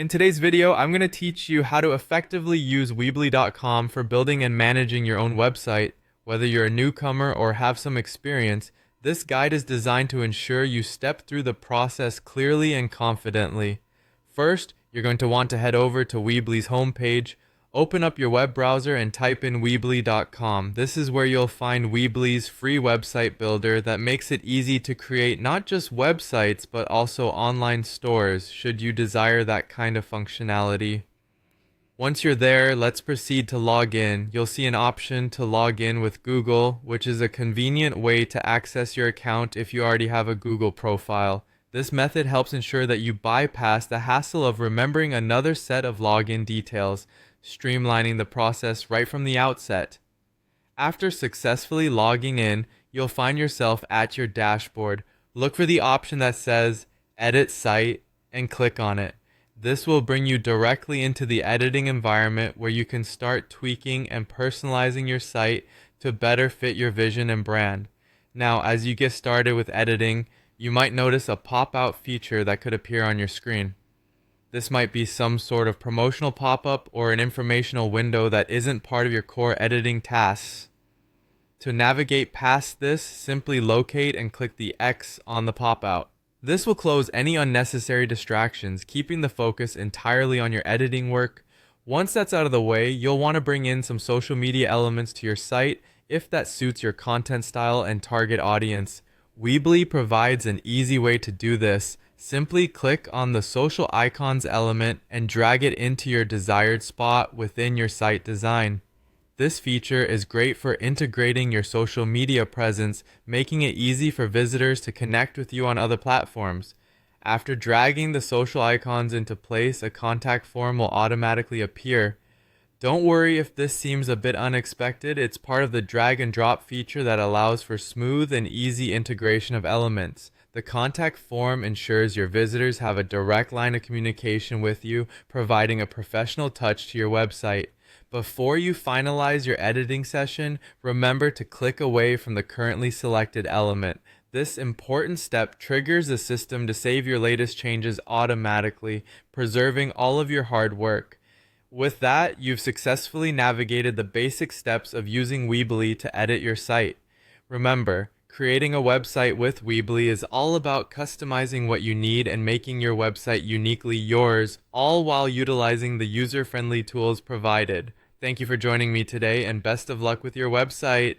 In today's video, I'm going to teach you how to effectively use Weebly.com for building and managing your own website. Whether you're a newcomer or have some experience, this guide is designed to ensure you step through the process clearly and confidently. First, you're going to want to head over to Weebly's homepage. Open up your web browser and type in Weebly.com. This is where you'll find Weebly's free website builder that makes it easy to create not just websites but also online stores should you desire that kind of functionality. Once you're there, let's proceed to log in. You'll see an option to log in with Google, which is a convenient way to access your account if you already have a Google profile. This method helps ensure that you bypass the hassle of remembering another set of login details, streamlining the process right from the outset. After successfully logging in, you'll find yourself at your dashboard. Look for the option that says Edit Site and click on it. This will bring you directly into the editing environment where you can start tweaking and personalizing your site to better fit your vision and brand. Now, as you get started with editing, you might notice a pop-out feature that could appear on your screen. This might be some sort of promotional pop-up or an informational window that isn't part of your core editing tasks. To navigate past this, simply locate and click the X on the pop-out. This will close any unnecessary distractions, keeping the focus entirely on your editing work. Once that's out of the way, you'll want to bring in some social media elements to your site if that suits your content style and target audience. Weebly provides an easy way to do this. Simply click on the social icons element and drag it into your desired spot within your site design. This feature is great for integrating your social media presence, making it easy for visitors to connect with you on other platforms. After dragging the social icons into place, a contact form will automatically appear. Don't worry if this seems a bit unexpected. It's part of the drag and drop feature that allows for smooth and easy integration of elements. The contact form ensures your visitors have a direct line of communication with you, providing a professional touch to your website. Before you finalize your editing session, remember to click away from the currently selected element. This important step triggers the system to save your latest changes automatically, preserving all of your hard work. With that, you've successfully navigated the basic steps of using Weebly to edit your site. Remember, creating a website with Weebly is all about customizing what you need and making your website uniquely yours, all while utilizing the user-friendly tools provided. Thank you for joining me today, and best of luck with your website.